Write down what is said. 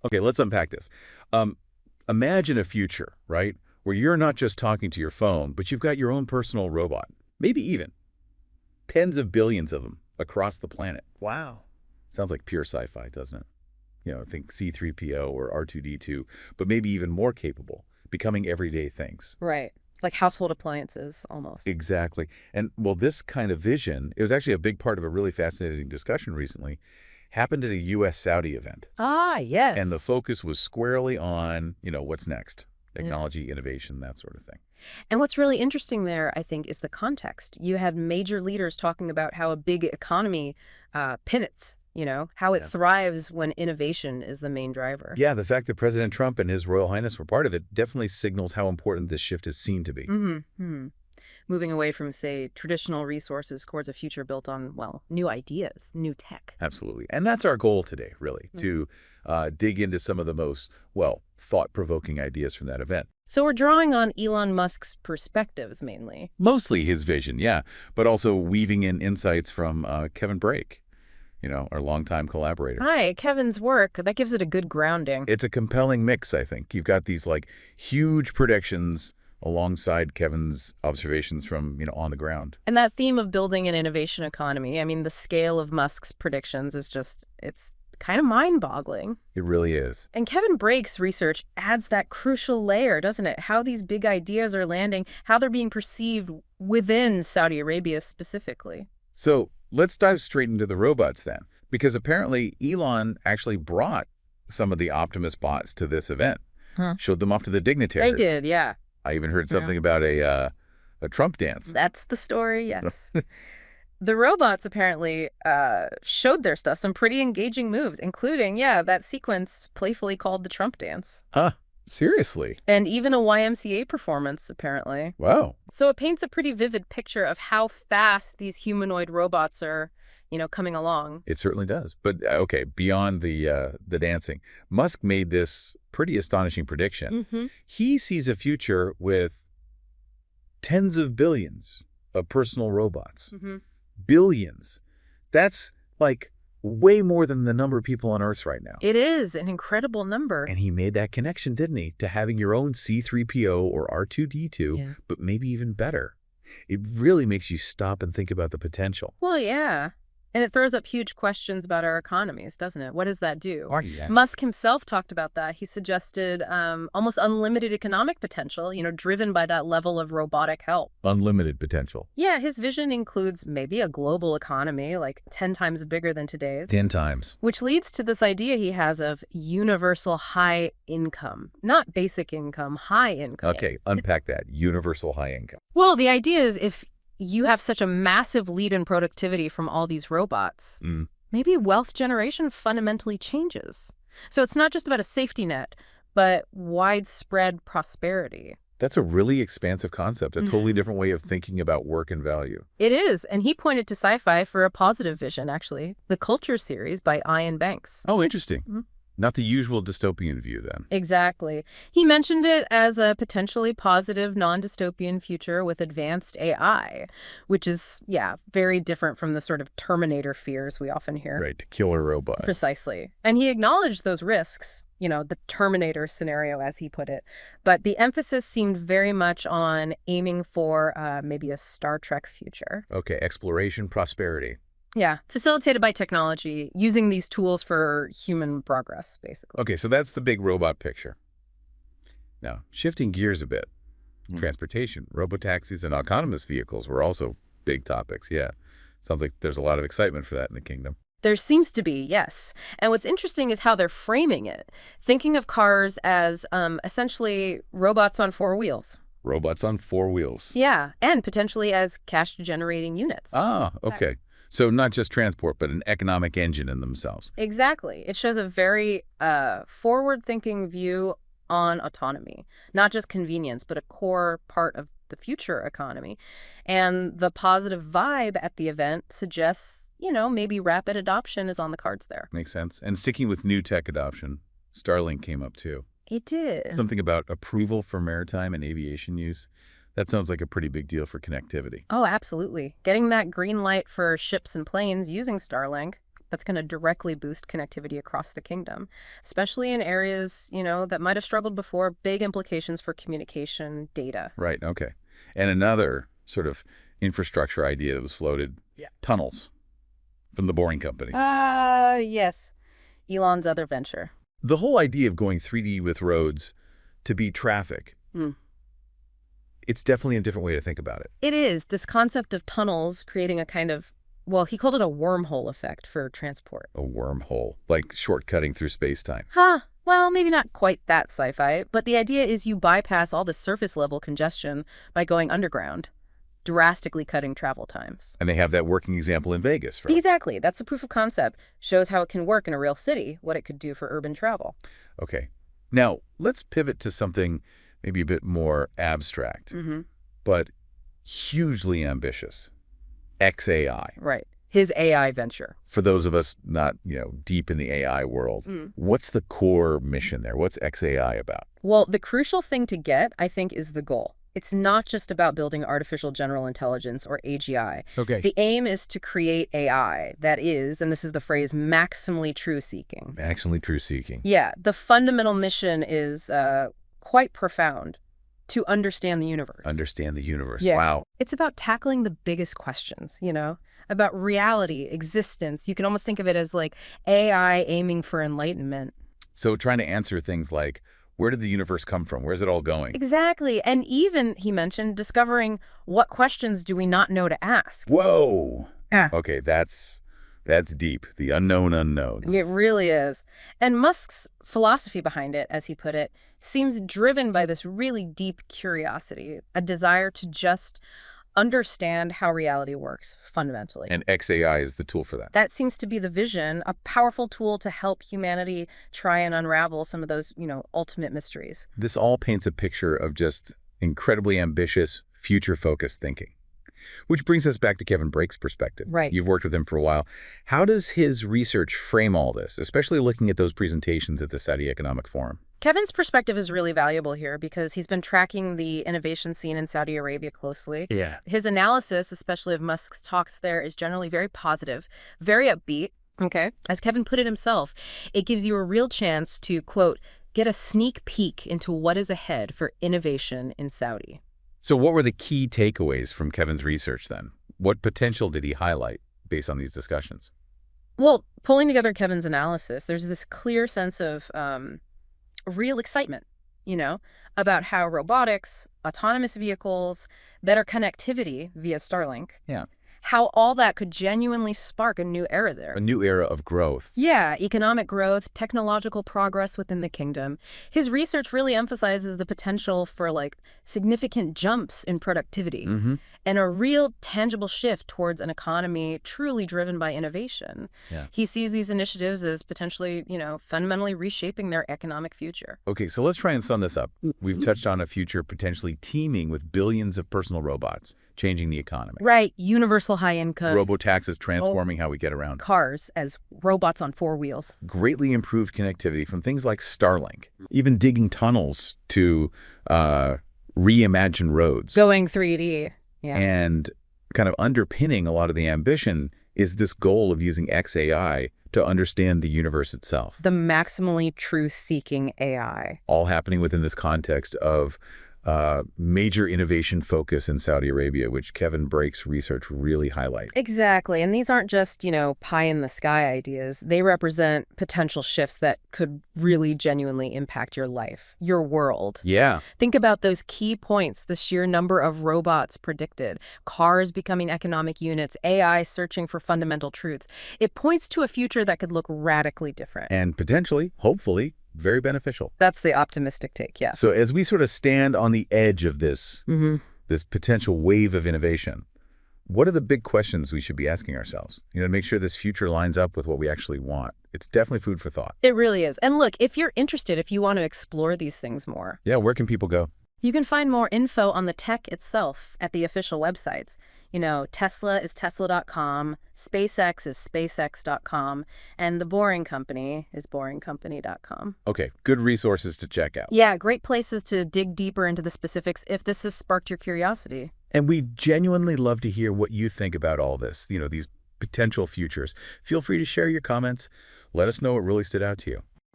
Okay, let's unpack this. Um, Imagine a future, right, where you're not just talking to your phone, but you've got your own personal robot. Maybe even tens of billions of them across the planet. Wow. Sounds like pure sci-fi, doesn't it? Think C-3PO or R2-D2, but maybe even more capable, becoming everyday things. Right. Like household appliances, almost. Exactly. And, well, this kind of vision, it was actually a big part of a really fascinating discussion recently, happened at a U.S. Saudi event. Ah, And the yes. focus was squarely on, what's next? Yeah. Technology, innovation, that sort of thing. And what's really interesting there, I think, is the context. You had major leaders talking about how a big economy pivots, how it Yeah. thrives when innovation is the main driver. Yeah, the fact that President Trump and His Royal Highness were part of it definitely signals how important this shift is seen to be. Mm-hmm. Moving away from, say, traditional resources towards a future built on, well, new ideas, new tech. Absolutely. And that's our goal today, really, to dig into some of the most, well, thought-provoking ideas from that event. So we're drawing on Elon Musk's perspectives, mainly. Mostly his vision, yeah, but also weaving in insights from Kevin Brake, our longtime collaborator. Hi, Kevin's work, that gives it a good grounding. It's a compelling mix, I think. You've got these, huge predictions alongside Kevin's observations from, on the ground. And that theme of building an innovation economy, I mean, the scale of Musk's predictions is just, it's kind of mind-boggling. It really is. And Kevin Brake's research adds that crucial layer, doesn't it? How these big ideas are landing, how they're being perceived within Saudi Arabia specifically. So let's dive straight into the robots then, because apparently Elon actually brought some of the Optimus bots to this event, showed them off to the dignitaries. They did, yeah. I even heard something about a Trump dance. That's the story, yes. The robots apparently showed their stuff, some pretty engaging moves, including, that sequence playfully called the Trump dance. Huh? Seriously? And even a YMCA performance, apparently. Wow. So it paints a pretty vivid picture of how fast these humanoid robots are, coming along. It certainly does. But, okay, beyond the dancing, Musk made this pretty astonishing prediction. Mm-hmm. He sees a future with tens of billions of personal robots. Mm-hmm. Billions. That's way more than the number of people on Earth right now. It is an incredible number. And he made that connection, didn't he, to having your own C-3PO or R2-D2, Yeah. but maybe even better. It really makes you stop and think about the potential. Well, yeah. And it throws up huge questions about our economies, doesn't it? What does that do? Oh, yeah. Musk himself talked about that. He suggested almost unlimited economic potential, driven by that level of robotic help. Unlimited potential. Yeah, his vision includes maybe a global economy, like 10 times bigger than today's. 10 times. Which leads to this idea he has of universal high income. Not basic income, high income. Okay, unpack that. Universal high income. Well, the idea is if you have such a massive lead in productivity from all these robots, maybe wealth generation fundamentally changes. So it's not just about a safety net, but widespread prosperity. That's a really expansive concept, a totally different way of thinking about work and value. It is, and he pointed to sci-fi for a positive vision, actually. The Culture series by Ian Banks. Oh, interesting. Not the usual dystopian view, then. Exactly. He mentioned it as a potentially positive, non-dystopian future with advanced AI, which is, very different from the sort of Terminator fears we often hear. Right, to kill a robot. Precisely. And he acknowledged those risks, the Terminator scenario, as he put it. But the emphasis seemed very much on aiming for maybe a Star Trek future. Okay, exploration, prosperity. Yeah, facilitated by technology, using these tools for human progress, basically. Okay, so that's the big robot picture. Now, shifting gears a bit, transportation, robotaxis, and autonomous vehicles were also big topics, yeah. Sounds like there's a lot of excitement for that in the kingdom. There seems to be, yes. And what's interesting is how they're framing it, thinking of cars as essentially robots on four wheels. Robots on four wheels. Yeah, and potentially as cash-generating units. Ah, okay. So not just transport, but an economic engine in themselves. Exactly. It shows a very forward-thinking view on autonomy, not just convenience, but a core part of the future economy. And the positive vibe at the event suggests, maybe rapid adoption is on the cards there. Makes sense. And sticking with new tech adoption, Starlink came up too. It did. Something about approval for maritime and aviation use. That sounds like a pretty big deal for connectivity. Oh, absolutely. Getting that green light for ships and planes using Starlink, that's going to directly boost connectivity across the kingdom, especially in areas, that might have struggled before, big implications for communication, data. Right, okay. And another sort of infrastructure idea that was floated, tunnels from the Boring Company. Yes. Elon's other venture. The whole idea of going 3D with roads to beat traffic, it's definitely a different way to think about it. It is. This concept of tunnels creating a kind of, well, he called it a wormhole effect for transport. A wormhole, like shortcutting through space-time. Well, maybe not quite that sci-fi, but the idea is you bypass all the surface-level congestion by going underground, drastically cutting travel times. And they have that working example in Vegas. Right? Exactly. That's the proof of concept. Shows how it can work in a real city, what it could do for urban travel. Okay. Now, let's pivot to something maybe a bit more abstract, but hugely ambitious. XAI. Right. His AI venture. For those of us not, deep in the AI world, what's the core mission there? What's XAI about? Well, the crucial thing to get, I think, is the goal. It's not just about building artificial general intelligence, or AGI. Okay. The aim is to create AI that is, and this is the phrase, maximally true-seeking. Maximally true-seeking. Yeah. The fundamental mission is quite profound. To understand the universe. Understand the universe. Yeah. Wow. It's about tackling the biggest questions, about reality, existence. You can almost think of it as like AI aiming for enlightenment. So trying to answer things like, where did the universe come from? Where's it all going? Exactly. And even, he mentioned, discovering what questions do we not know to ask. Whoa. Okay, that's deep. The unknown unknowns. It really is. And Musk's philosophy behind it, as he put it, seems driven by this really deep curiosity, a desire to just understand how reality works fundamentally. And XAI is the tool for that. That seems to be the vision, a powerful tool to help humanity try and unravel some of those, ultimate mysteries. This all paints a picture of just incredibly ambitious, future-focused thinking. Which brings us back to Kevin Brake's perspective. Right. You've worked with him for a while. How does his research frame all this, especially looking at those presentations at the Saudi Economic Forum? Kevin's perspective is really valuable here because he's been tracking the innovation scene in Saudi Arabia closely. Yeah. His analysis, especially of Musk's talks there, is generally very positive, very upbeat. Okay. As Kevin put it himself, it gives you a real chance to, quote, get a sneak peek into what is ahead for innovation in Saudi. So what were the key takeaways from Kevin's research then? What potential did he highlight based on these discussions? Well, pulling together Kevin's analysis, there's this clear sense of real excitement, about how robotics, autonomous vehicles, better connectivity via Starlink, how all that could genuinely spark a new era there. A new era of growth. Yeah, economic growth, technological progress within the kingdom. His research really emphasizes the potential for significant jumps in productivity and a real tangible shift towards an economy truly driven by innovation. Yeah. He sees these initiatives as potentially, fundamentally reshaping their economic future. Okay, so let's try and sum this up. We've touched on a future potentially teeming with billions of personal robots, changing the economy. Right, universal high income. Robotaxis transforming how we get around. Cars as robots on 4 wheels. Greatly improved connectivity from things like Starlink. Even digging tunnels to reimagine roads. Going 3D. Yeah. And kind of underpinning a lot of the ambition is this goal of using XAI to understand the universe itself. The maximally truth-seeking AI. All happening within this context of major innovation focus in Saudi Arabia, which Kevin Brake's research really highlights. Exactly. And these aren't just, pie-in-the-sky ideas. They represent potential shifts that could really genuinely impact your life, your world. Yeah. Think about those key points, the sheer number of robots predicted, cars becoming economic units, AI searching for fundamental truths. It points to a future that could look radically different. And potentially, hopefully, very beneficial. That's the optimistic take, yeah. So as we sort of stand on the edge of this, this potential wave of innovation, what are the big questions we should be asking ourselves? To make sure this future lines up with what we actually want. It's definitely food for thought. It really is. And look, if you're interested, if you want to explore these things more. Yeah, where can people go? You can find more info on the tech itself at the official websites. Tesla is tesla.com, SpaceX is spacex.com, and The Boring Company is boringcompany.com. Okay, good resources to check out. Yeah, great places to dig deeper into the specifics if this has sparked your curiosity. And we genuinely love to hear what you think about all this, these potential futures. Feel free to share your comments. Let us know what really stood out to you.